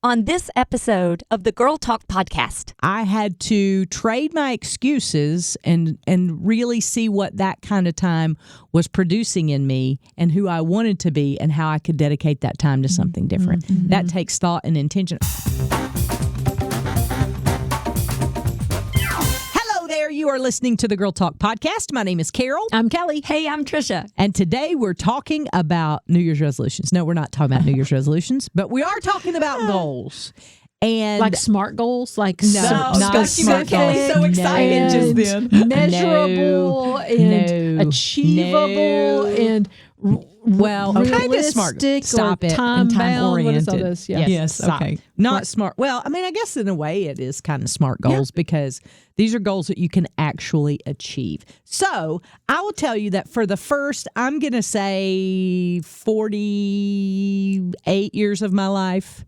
On this episode of the Girl Talk podcast, I had to trade my excuses and really see what that kind of time was producing in me and who I wanted to be and how I could dedicate that time to something different. Mm-hmm. That takes thought and intention. You are listening to the Girl Talk podcast. My name is Carol. I'm Kelly. Hey, I'm Tricia. And today we're talking about New Year's resolutions. No, we're not talking about New Year's resolutions, but we are talking about goals. And like smart goals, like not smart goals. So excited just then. Measurable and achievable and kind of smart. Stop it. Time oriented. What is all this? Yes. Okay. Not smart. Well, I mean, I guess in a way it is kind of smart goals because these are goals that you can actually achieve. So I will tell you that for the first, I'm going to say 48 years of my life,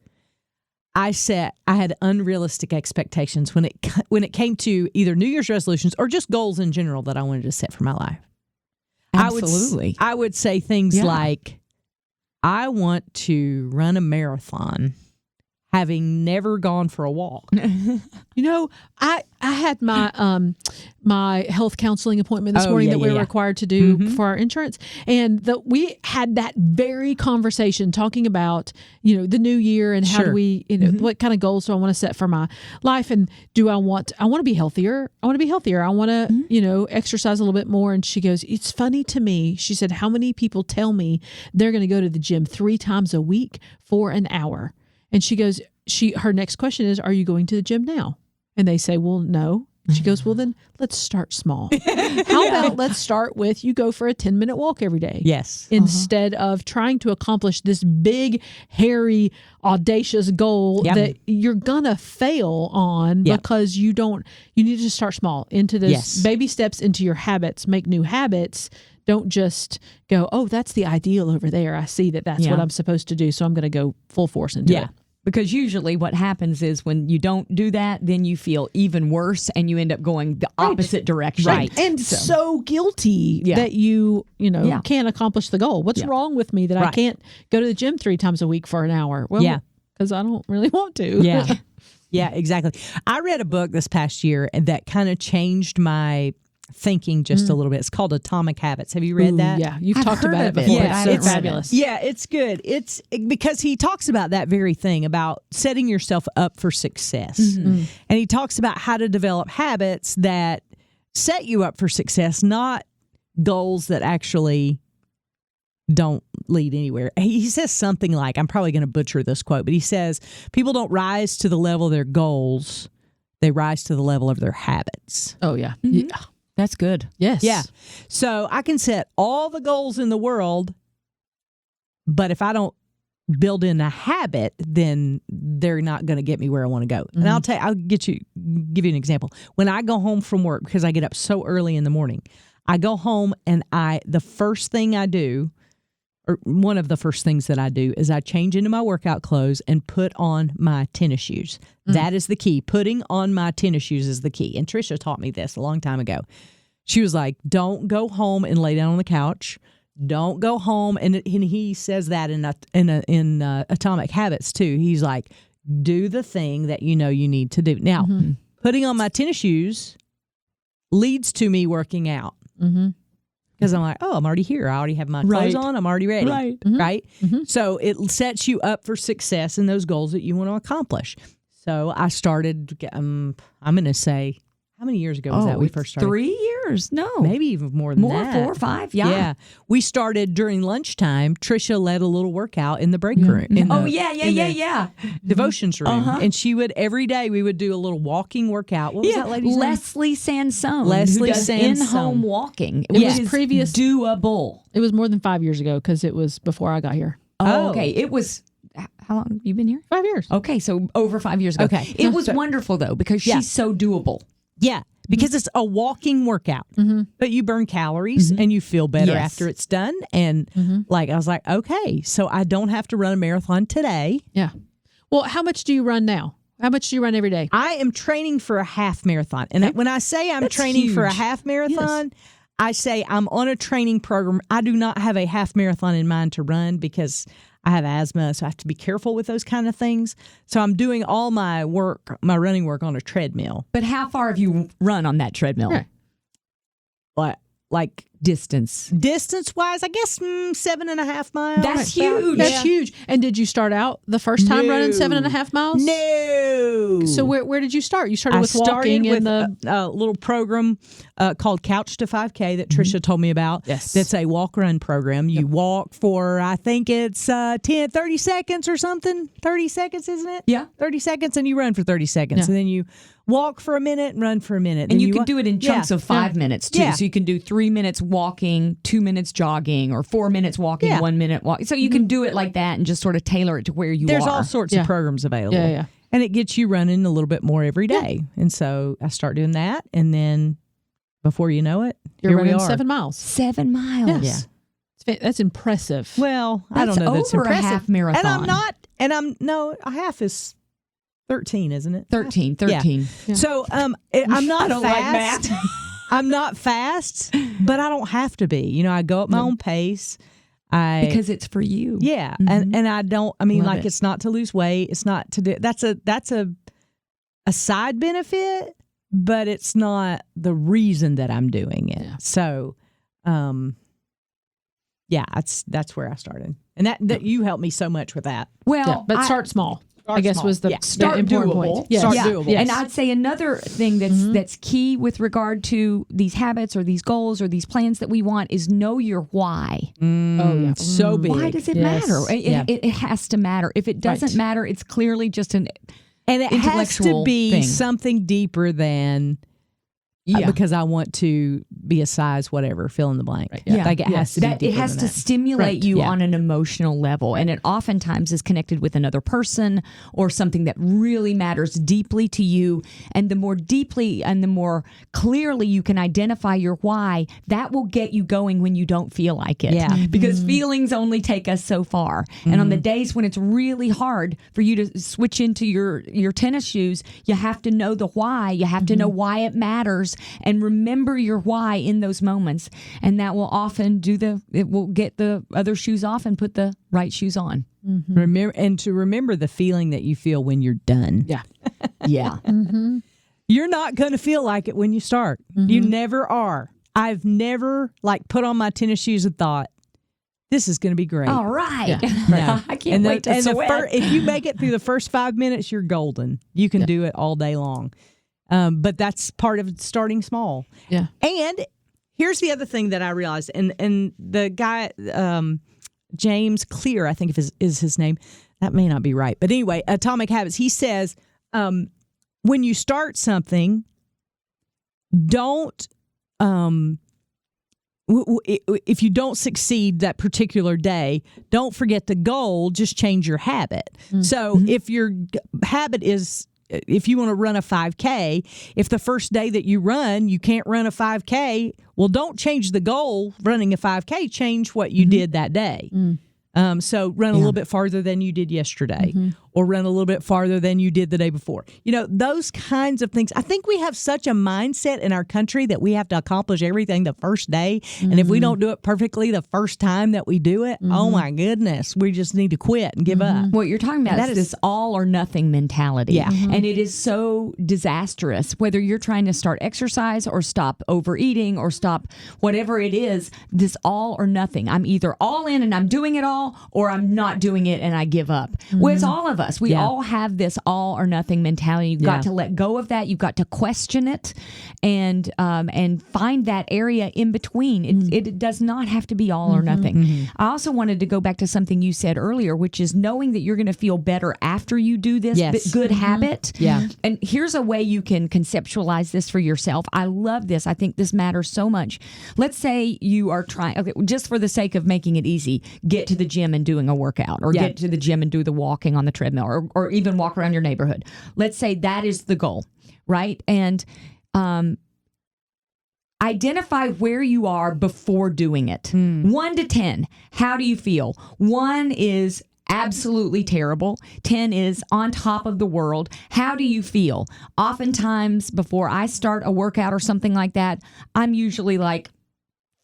I had unrealistic expectations when it came to either New Year's resolutions or just goals in general that I wanted to set for my life. Absolutely. I would say things like, I want to run a marathon, having never gone for a walk. You know, I had my my health counseling appointment this morning that we were required to do for our insurance, and we had that very conversation talking about the new year and how do we what kind of goals do I want to set for my life, and I want to be healthier. I want to exercise a little bit more. And she goes, it's funny to me. She said, how many people tell me they're going to go to the gym 3 times a week for an hour? And she goes, her next question is, are you going to the gym now? And they say, well, no. And she goes, well, then let's start small. How about let's start with you go for a 10-minute walk every day? Yes. Instead of trying to accomplish this big, hairy, audacious goal that you're going to fail on because you need to start small into this baby steps into your habits, make new habits. Don't just go, oh, that's the ideal over there. I see that's what I'm supposed to do. So I'm going to go full force into it. Because usually what happens is when you don't do that, then you feel even worse and you end up going the opposite direction. Right. And so guilty that you can't accomplish the goal. What's wrong with me that I can't go to the gym 3 times a week for an hour? Well, because I don't really want to. Yeah. Yeah, exactly. I read a book this past year that kind of changed my thinking just a little bit. It's called Atomic Habits. Have you read that? Yeah, you've talked about it before. Yeah, it's fabulous. Yeah, it's good. It's because he talks about that very thing about setting yourself up for success. And he talks about how to develop habits that set you up for success, not goals that actually don't lead anywhere. He says something like, I'm probably going to butcher this quote, but he says, people don't rise to the level of their goals. They rise to the level of their habits. Oh, yeah. Yeah. That's good. Yes. Yeah. So I can set all the goals in the world, but if I don't build in a habit, then they're not going to get me where I want to go. And I'll give you an example. When I go home from work, because I get up so early in the morning, I go home and the first thing I do, or one of the first things that I do, is I change into my workout clothes and put on my tennis shoes. That is the key. Putting on my tennis shoes is the key. And Tricia taught me this a long time ago. She was like, don't go home and lay down on the couch. Don't go home. And he says that in Atomic Habits too. He's like, do the thing that you need to do. Now, putting on my tennis shoes leads to me working out. Because I'm like, oh, I'm already here. I already have my clothes on. I'm already ready. Right? So it sets you up for success in those goals that you want to accomplish. So I started, I'm going to say, how many years ago was that we first started? 3 years? No. Maybe even more than that. 4 or 5? Yeah. We started during lunchtime. Tricia led a little workout in the break room. Devotions room. And she would, every day we would do a little walking workout. What was that lady's name? Leslie Sansone. Leslie who does Sansone. in-home walking. It was previous. Doable. It was more than 5 years ago because it was before I got here. Oh, okay. It was... How long have you been here? 5 years. Okay, so over 5 years ago. Okay. It was wonderful, though, because she's so doable. Yeah, because it's a walking workout, but you burn calories and you feel better after it's done. And I was like, okay, so I don't have to run a marathon today. Yeah. Well, how much do you run now? How much do you run every day? I am training for a half marathon. And when I say I'm training for a half marathon, I say I'm on a training program. I do not have a half marathon in mind to run because I have asthma, so I have to be careful with those kind of things. So I'm doing all my running work on a treadmill. But how far have you run on that treadmill? Right. Like distance wise, I guess 7.5 miles. That's huge. That's huge. And did you start out the first time running 7.5 miles? No. So where did you start? You started with walking with in a little program called Couch to 5K that Tricia told me about. Yes. That's a walk-run program. You walk for, I think it's 30 seconds or something. 30 seconds, isn't it? Yeah. 30 seconds, and you run for 30 seconds. Yeah. And then you walk for a minute and run for a minute. And you can do it in chunks of 5 minutes, too. Yeah. So you can do 3 minutes walking, 2 minutes jogging, or 4 minutes walking, 1 minute walking. So you can do it like that and just sort of tailor it to where you There's are. all sorts of programs available. Yeah, yeah. And it gets you running a little bit more every day. And so I start doing that. And then before you know it, You're here we running are. 7 miles. 7 miles. Yeah. That's impressive. Well, I That's don't know. That's over a impressive. half marathon. A half is 13, isn't it? 13. Yeah. So I'm not don't like fast. I'm not fast, but I don't have to be. You know, I go at my own pace. Because it's for you. Yeah, Mm-hmm. and I don't. I mean, Love like it. it's not to lose weight. It's not to do. That's a side benefit, but it's not the reason that I'm doing it. Yeah. So, that's where I started, and that you helped me so much with that. Well, but start small. I guess small. was the, Yeah. the Start important doable. point. Yes. Start Yeah. doable. Yes. And I'd say another thing that's key with regard to these habits or these goals or these plans that we want is know your why. Oh, yeah. So big. Why does it Yes. matter? Yeah. It has to matter. If it doesn't Right. matter, it's clearly just an And it has to intellectual be thing. something deeper than because I want to be a size whatever, fill in the blank. Right. Yeah. Like it has to be that deeper it has than to that. stimulate Right. you Yeah. on an emotional level, and it oftentimes is connected with another person or something that really matters deeply to you. And the more deeply and the more clearly you can identify your why, that will get you going when you don't feel like it. Yeah. Because feelings only take us so far. And on the days when it's really hard for you to switch into your tennis shoes, you have to know the why. You have to know why it matters and remember your why in those moments. And that will often it will get the other shoes off and put the right shoes on. Remember the feeling that you feel when you're done. Yeah. Yeah. You're not going to feel like it when you start. You never are. I've never put on my tennis shoes and thought, this is going to be great. All right. Yeah. No. I can't wait to sweat. If you make it through the first 5 minutes, you're golden. You can do it all day long. But that's part of starting small. Yeah. And here's the other thing that I realized, and the guy, James Clear, I think is his name. That may not be right. But anyway, Atomic Habits, he says, when you start something, don't, if you don't succeed that particular day, don't forget the goal, just change your habit. So if your habit is, if you want to run a 5K, if the first day that you run, you can't run a 5K, well, don't change the goal running a 5K, change what you did that day. So run a little bit farther than you did yesterday, or run a little bit farther than you did the day before. You know, those kinds of things. I think we have such a mindset in our country that we have to accomplish everything the first day. And if we don't do it perfectly the first time that we do it, oh my goodness, we just need to quit and give up. What you're talking about is this all or nothing mentality. Yeah. And it is so disastrous, whether you're trying to start exercise or stop overeating or stop whatever it is, this all or nothing. I'm either all in and I'm doing it all, or I'm not doing it and I give up. Well, it's all of us. We all have this all or nothing mentality. You've got to let go of that. You've got to question it and find that area in between. It does not have to be all or nothing. I also wanted to go back to something you said earlier, which is knowing that you're going to feel better after you do this good habit. Yeah. And here's a way you can conceptualize this for yourself. I love this. I think this matters so much. Let's say you are trying, just for the sake of making it easy, get to the gym and doing a workout, or get to the gym and do the walking on the treadmill, or even walk around your neighborhood. Let's say that is the goal, right? And identify where you are before doing it. 1 to 10, how do you feel? 1 is absolutely terrible. 10 is on top of the world. How do you feel? Oftentimes, before I start a workout or something like that, I'm usually like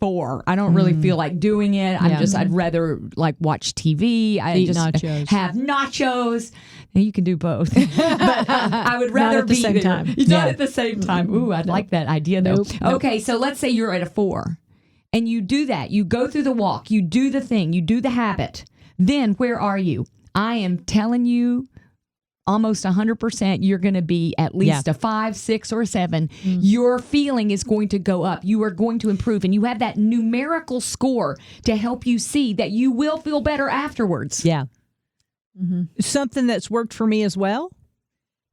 4. I don't really feel like doing it. I'd rather like watch TV. Eat nachos. Have nachos. And you can do both. But I would rather Not at the be same there. time. Not at the same time. Ooh, I'd like that idea though. Nope. Okay, so let's say you're at a 4 and you do that. You go through the walk, you do the thing, you do the habit. Then where are you? I am telling you, almost 100%, you're going to be at least a 5, 6, or 7. Your feeling is going to go up. You are going to improve. And you have that numerical score to help you see that you will feel better afterwards. Yeah. Something that's worked for me as well,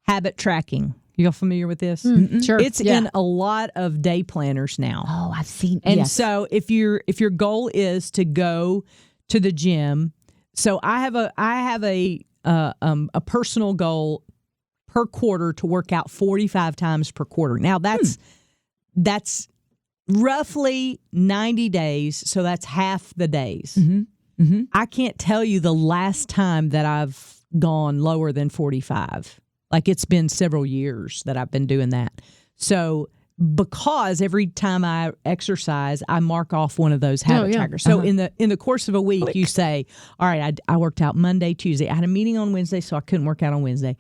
habit tracking. You all familiar with this? Sure. It's in a lot of day planners now. Oh, I've seen it. And so if your goal is to go to the gym, so I have a personal goal per quarter to work out 45 times per quarter. Now that's roughly 90 days, so that's half the days. I can't tell you the last time that I've gone lower than 45. Like it's been several years that I've been doing that. So because every time I exercise, I mark off one of those habit trackers. So in the course of a week, you say, all right, I worked out Monday, Tuesday. I had a meeting on Wednesday, so I couldn't work out on Wednesday.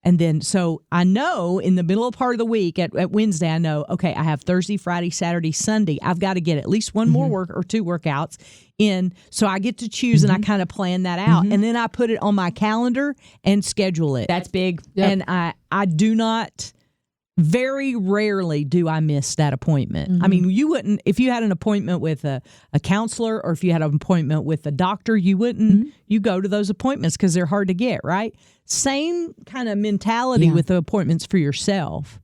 And then, so I know in the middle of part of the week at Wednesday, I know, okay, I have Thursday, Friday, Saturday, Sunday. I've got to get at least one more work or 2 workouts in. So I get to choose and I kind of plan that out. And then I put it on my calendar and schedule it. That's big. And I do not, very rarely do I miss that appointment. I mean, you wouldn't, if you had an appointment with a counselor or if you had an appointment with a doctor, you wouldn't, you go to those appointments because they're hard to get, right? Same kind of mentality with the appointments for yourself.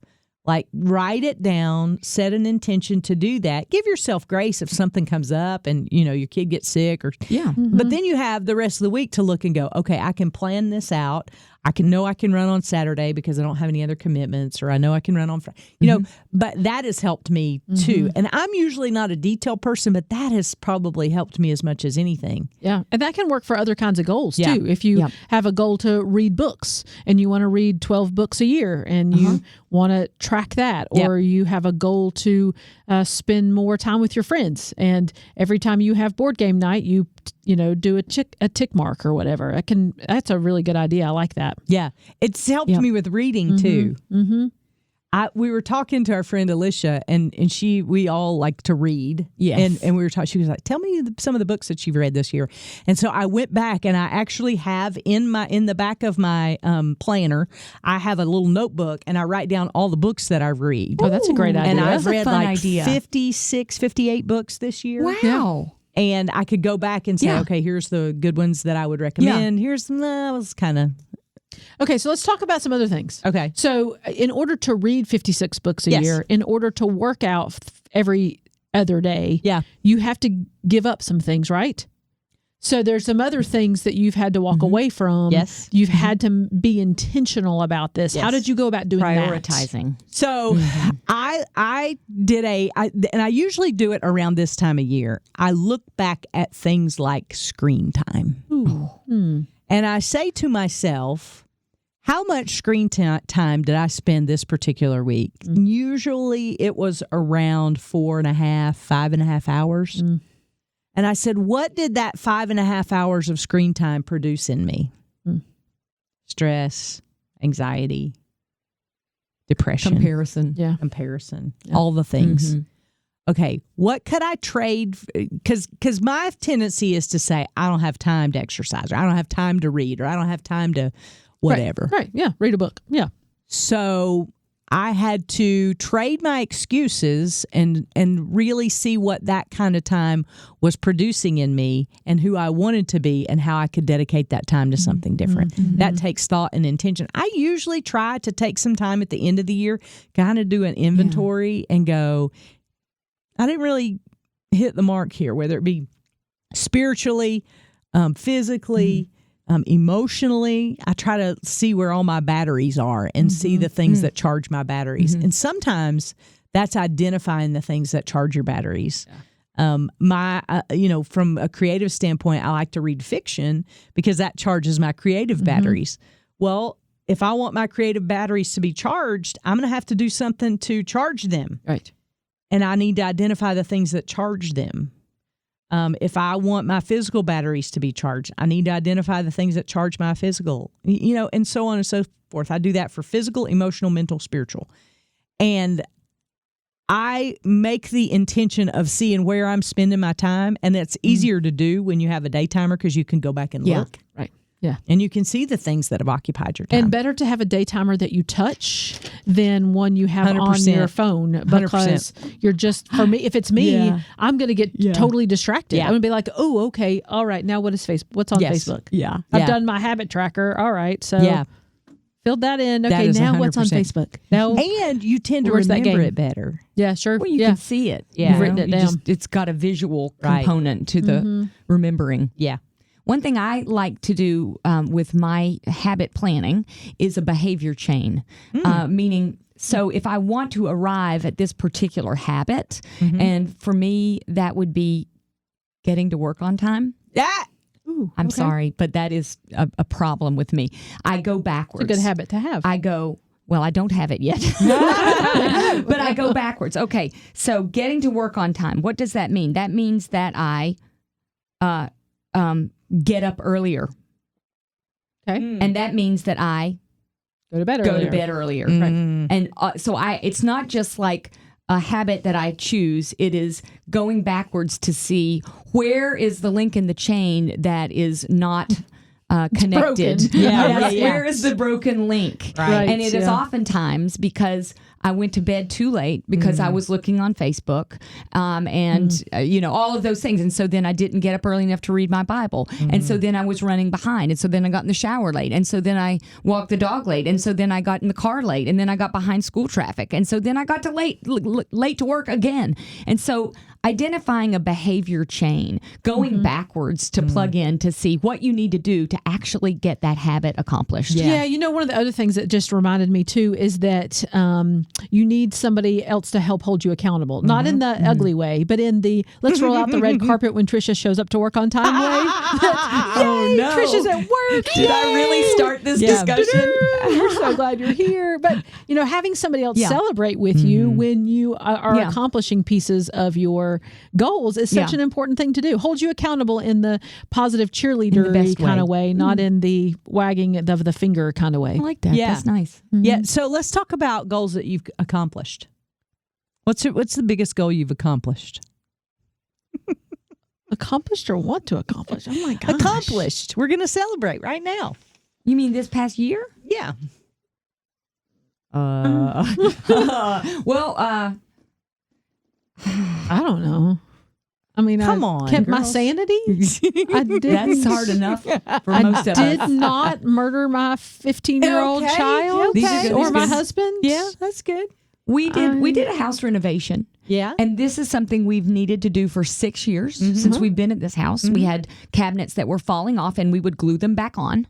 Like, write it down, set an intention to do that. Give yourself grace if something comes up and, you know, your kid gets sick or But then you have the rest of the week to look and go, okay, I can plan this out. I can run on Saturday because I don't have any other commitments, or I know I can run on Friday. You know, but that has helped me too. And I'm usually not a detail person, but that has probably helped me as much as anything. Yeah. And that can work for other kinds of goals too. If you have a goal to read books and you want to read 12 books a year and you want to track that, or you have a goal to spend more time with your friends, and every time you have board game night, you do a tick mark or whatever. That's a really good idea. I like that. Yeah. It's helped me with reading too. We were talking to our friend Alicia, and we all like to read. Yes. And we were talking, she was like, tell me some of the books that you've read this year. And so I went back, and I actually have in the back of my planner, I have a little notebook, and I write down all the books that I've read. Oh, that's a great idea. And I've That's a read fun like idea. 56, 58 books this year. Wow. Yeah. And I could go back and say, okay, here's the good ones that I would recommend. Here's some that was kind of... Okay, so let's talk about some other things. Okay. So in order to read 56 books a year, in order to work out every other day, you have to give up some things, right? So there's some other things that you've had to walk away from. Yes. You've had to be intentional about this. How did you go about doing prioritizing? That? So I did and I usually do it around this time of year. I look back at things like screen time. And I say to myself, how much screen time did I spend this particular week? Usually it was around 5.5 hours. And I said, what did that 5.5 hours of screen time produce in me? Stress, anxiety, depression. Comparison. All the things. Okay, what could I trade? Because my tendency is to say, I don't have time to exercise, or I don't have time to read, or I don't have time to whatever. Right. Yeah. Read a book. Yeah. So I had to trade my excuses and really see what that kind of time was producing in me and who I wanted to be and how I could dedicate that time to something different. That takes thought and intention. I usually try to take some time at the end of the year, kind of do an inventory and go, I didn't really hit the mark here, whether it be spiritually, physically, emotionally. I try to see where all my batteries are and see the things that charge my batteries. And sometimes that's identifying the things that charge your batteries. From a creative standpoint, I like to read fiction because that charges my creative batteries. Well, if I want my creative batteries to be charged, I'm going to have to do something to charge them. Right. and I need to identify the things that charge them. If I want my physical batteries to be charged, I need to identify the things that charge my physical, and so on and so forth. I do that for physical, emotional, mental, spiritual. And I make the intention of seeing where I'm spending my time, and that's easier to do when you have a day timer because you can go back and look. Right. Yeah. And you can see the things that have occupied your time. And better to have a day timer that you touch than one you have 100%. on your phone, because 100%. you're just, for me, if it's me, Yeah. I'm going to get totally distracted. Yeah. I'm going to be like, oh, okay, all right, now what's on Facebook? Yeah. I've done my habit tracker. All right, so filled that in. That Okay, is now what's on 100%. Facebook? Now, And you tend to Where's that remember game? it better. yeah, sure. Well, you can see it. Yeah. You've written it down. It's got a visual Right. component to the remembering. Yeah. One thing I like to do with my habit planning is a behavior chain, meaning, so if I want to arrive at this particular habit, and for me, that would be getting to work on time. Yeah. I'm sorry, but that is a problem with me. I go backwards. It's a good habit to have. I don't have it yet, but I go backwards. Okay, so getting to work on time. What does that mean? That means that I get up earlier. Okay. And that means that I Go to bed earlier. Right. And so it's not just like a habit that I choose. It is going backwards to see where is the link in the chain that is not connected. broken. Yeah. Where is the broken link? Right. And it is Yeah. oftentimes because I went to bed too late because I was looking on Facebook and all of those things. And so then I didn't get up early enough to read my Bible. And so then I was running behind. And so then I got in the shower late. And so then I walked the dog late. And so then I got in the car late. And then I got behind school traffic. And so then I got to late to work again. And so identifying a behavior chain, going backwards to plug in to see what you need to do to actually get that habit accomplished. Yeah, one of the other things that just reminded me too is that you need somebody else to help hold you accountable. Not in the ugly way, but in the let's roll out the red carpet when Tricia shows up to work on time way. Oh, no. Tricia's at work. Did I really start this discussion? We're so glad you're here. But, having somebody else celebrate with you when you are accomplishing pieces of your goals is such an important thing to do. Hold you accountable in the positive cheerleader kind of way, not in the wagging of the finger kind of way. I like that. Yeah. That's nice. Yeah. So let's talk about goals that you've accomplished. What's the biggest goal you've accomplished? Accomplished or want to accomplish? Oh my gosh. Accomplished. We're going to celebrate right now. You mean this past year? Yeah. Well, I don't know. I mean, Come I on, kept my girls. sanity. I did. that's hard enough for most of Did us. not murder my 15-year-old Okay, child okay. or my These- husband. Yeah, that's good. We did a house renovation. Yeah. And this is something we've needed to do for 6 years since we've been at this house. We had cabinets that were falling off and we would glue them back on.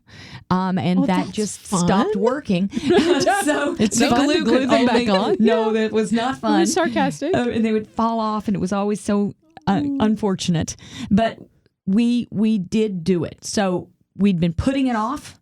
And that that's just fun. stopped working. So It's the fun to glue could them only- back on. No, that was not It fun. was sarcastic. And they would fall off and it was always so unfortunate. But we did do it. So we'd been putting it off.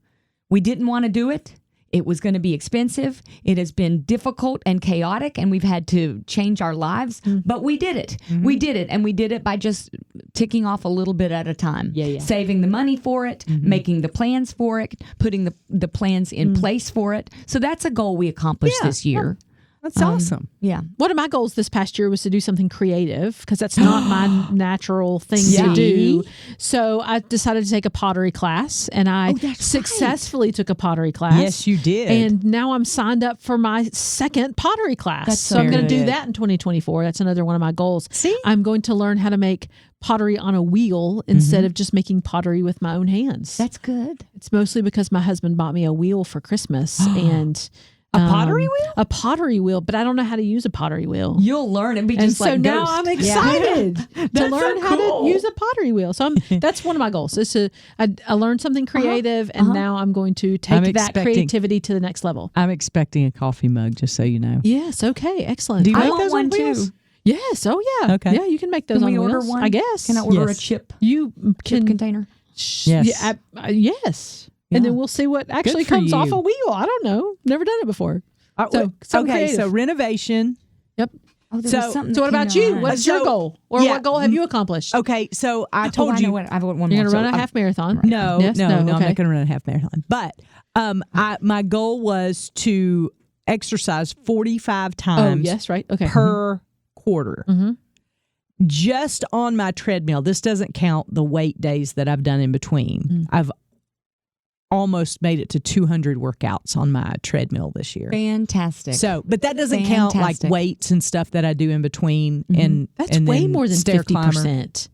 We didn't want to do it. It was going to be expensive. It has been difficult and chaotic, and we've had to change our lives. But we did it. We did it, and we did it by just ticking off a little bit at a time. Yeah. Saving the money for it, making the plans for it, putting the plans in place for it. So that's a goal we accomplished this year. That's awesome. Yeah. One of my goals this past year was to do something creative because that's not my natural thing Yeah. to do. So I decided to take a pottery class, and I that's successfully took a pottery class. Yes, you did. And now I'm signed up for my second pottery class. That's so I'm going to do good. that in 2024. That's another one of my goals. See? I'm going to learn how to make pottery on a wheel instead of just making pottery with my own hands. That's good. It's mostly because my husband bought me a wheel for Christmas and A pottery wheel? A pottery wheel, but I don't know how to use a pottery wheel. You'll learn and be And just so like now Ghost. I'm excited to That's learn so how cool. to use a pottery wheel. So that's one of my goals. Is I learned something creative, and now I'm going to take that expecting- creativity to the next level. I'm expecting a coffee mug, just so you know. Yes. Okay. Excellent. Do you I make want those one on wheels? too. Yes. Oh yeah. Okay. Yeah, you can make those Can on we order wheels, one? I guess. Can I order Yes. a chip You can. container? Yes. Yeah, yes. And then we'll see what actually for comes off you. a wheel. I don't know. Never done it before. So, okay, creative. so renovation. Yep. Oh, there was something So what that about came to you? mind. What's your goal? Or what goal have you accomplished? Okay, so I told I you. know what, I've got one You're more. going to run So, a half marathon? No, Yes? no, I'm okay. not going to run a half marathon. But my goal was to exercise 45 Oh, times yes, right. Okay. per quarter. Mhm. Just on my treadmill. This doesn't count the weight days that I've done in between. I've almost made it to 200 workouts on my treadmill this year. Fantastic. So, but that doesn't count like Fantastic. weights and stuff that I do in between. And That's and way then more than stair climber. 50%.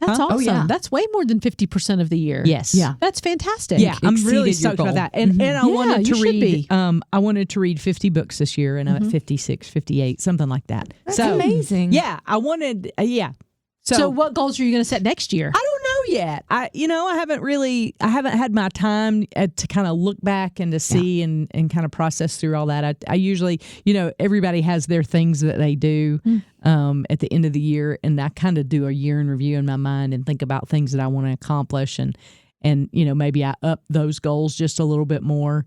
That's Huh? awesome. Oh, yeah. That's way more than 50% of the year. Yes. Yeah. That's fantastic. Yeah, I'm really exceeded your stoked about goal. that. And I Yeah, wanted you to should read be. I wanted to read 50 books this year, and I'm at 56, 58, something like that. That's so amazing. Yeah, I wanted So what goals are you going to set next year? I don't know yet. I haven't had my time to kind of look back and to see and kind of process through all that. I usually, everybody has their things that they do at the end of the year, and I kind of do a year in review in my mind and think about things that I want to accomplish, and maybe I up those goals just a little bit more,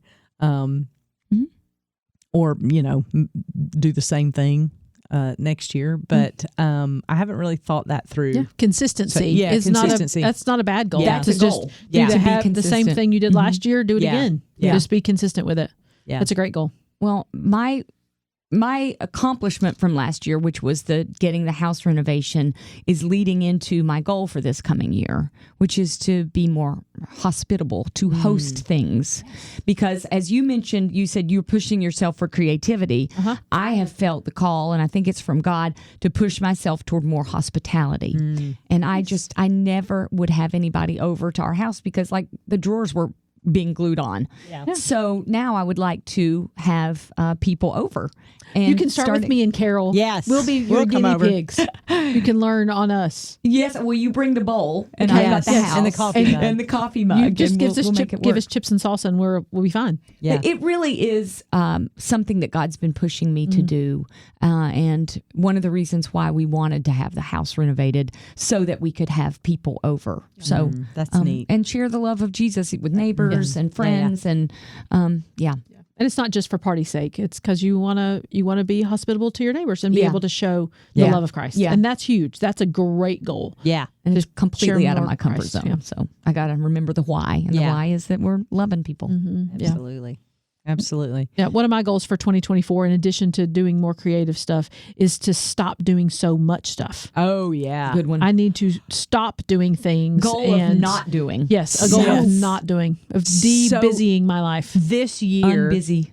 or do the same thing next year, but I haven't really thought that through. Yeah. Consistency. So, is consistency. that's not a bad goal. Yeah. To That's a just goal. do Yeah. the, To be have the same consistent. thing you did last year, do it Yeah. again. Yeah. Just be consistent with it. Yeah. That's a great goal. Well, my accomplishment from last year, which was getting the house renovation, is leading into my goal for this coming year, which is to be more hospitable, to host things. Because as you mentioned, you said you're pushing yourself for creativity. I have felt the call, and I think it's from God, to push myself toward more hospitality. And I never would have anybody over to our house because like the drawers were being glued on. Yeah. So now I would like to have people over. And You can start with me and Carol. Yes. We'll be your We'll come guinea over. pigs. You can learn on us. Yes. Well, you bring the bowl, and Okay. I got the Yes, house and the coffee mug. and the coffee mug. You just and give we'll make it give work. us chips and salsa, and we'll be fine. Yeah. It really is something that God's been pushing me to do, and one of the reasons why we wanted to have the house renovated so that we could have people over. So that's neat. and share the love of Jesus with neighbors and friends, and And it's not just for party's sake. It's because you wanna be hospitable to your neighbors and be Yeah. able to show the Yeah. love of Christ. Yeah. And that's huge. That's a great goal. Yeah. and it's Just completely share out of more my comfort Christ, zone. yeah. So I got to remember the why, and the Yeah. why is that we're loving people. Yeah. Absolutely. Absolutely. Yeah, one of my goals for 2024, in addition to doing more creative stuff, is to stop doing so much stuff. Oh, yeah. Good one. I need to stop doing things. Goal and of not doing. Yes, a goal Yes. of not doing, of de-busying my life. This year, Unbusy.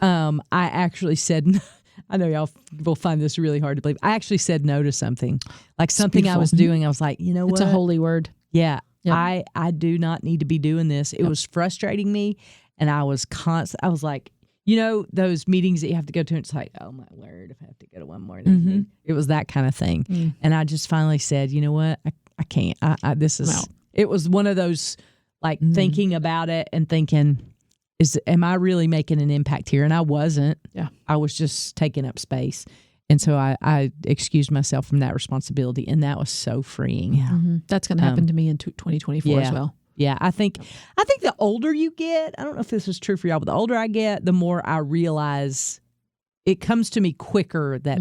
I actually said, I know y'all will find this really hard to believe. I actually said no to something. Like something I was doing. I was like, you know It's what? a holy word. Yeah. Yep. I do not need to be doing this. It was frustrating me. And I was I was like, those meetings that you have to go to, and it's like, oh my word, if I have to go to one more meeting. It was that kind of thing. And I just finally said, you know what? I can't. It was one of those like thinking about it and thinking, am I really making an impact here? And I wasn't. Yeah. I was just taking up space. And so I excused myself from that responsibility. And that was so freeing. Yeah. That's going to happen to me in 2024 as well. Yeah, I think the older you get, I don't know if this is true for y'all, but the older I get, the more I realize it comes to me quicker that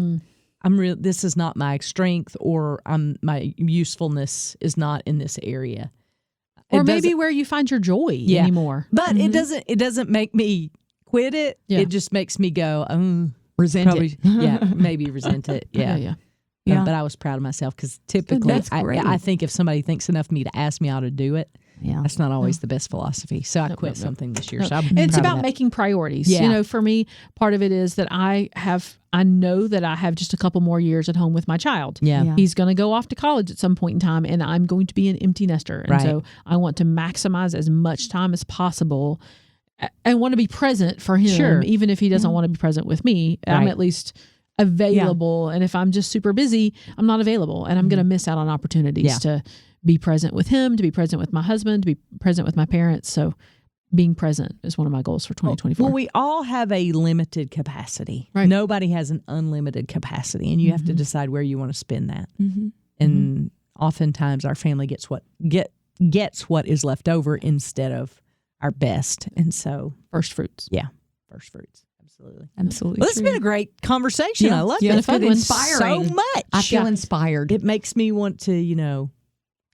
this is not my strength, or my usefulness is not in this area. Or It maybe doesn't- where you find your joy Yeah. anymore. but it doesn't make me quit it. Yeah. It just makes me go, Resent probably, it. maybe resent it. Yeah. Yeah. Yeah. But I was proud of myself because typically That's great. I think if somebody thinks enough of me to ask me how to do it, Yeah. that's not always the best philosophy. So I quit something this year. No. So I'm And it's proud of about that. making priorities. Yeah. For me, part of it is that I know that I have just a couple more years at home with my child. Yeah. Yeah. He's going to go off to college at some point in time, and I'm going to be an empty nester. And Right. so I want to maximize as much time as possible. I want to be present for him, Sure. even if he doesn't want to be present with me. I'm Right. at least available. And if I'm just super busy, I'm not available, and I'm going to miss out on opportunities Yeah. to be present with him, to be present with my husband, to be present with my parents. So being present is one of my goals for 2024. Well, we all have a limited capacity. Right. Nobody has an unlimited capacity, and you have to decide where you want to spend that. Mm-hmm. And oftentimes, our family gets what is left over instead of our best. And so, First fruits. yeah, first fruits, Absolutely. Well, it's been a great conversation. I love it. It's been inspiring. So much. I feel inspired. It makes me want to,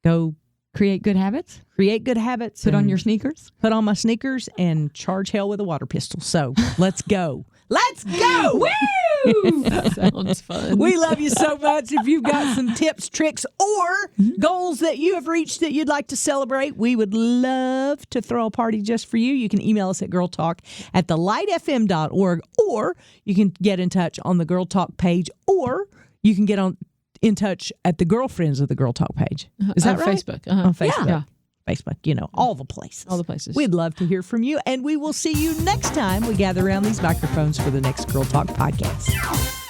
go Create good habits. create good habits. Put on and your sneakers. put on my sneakers and charge hell with a water pistol. So let's go. Let's go. Woo! Sounds fun. We love you so much. If you've got some tips, tricks, or goals that you have reached that you'd like to celebrate, we would love to throw a party just for you. You can email us at girltalk@thelightfm.org, or you can get in touch on the Girl Talk page, or you can get in touch at the Girlfriends of the Girl Talk page. Is that right? Facebook. On Facebook. Yeah. Facebook, all the places. All the places. We'd love to hear from you, and we will see you next time we gather around these microphones for the next Girl Talk podcast.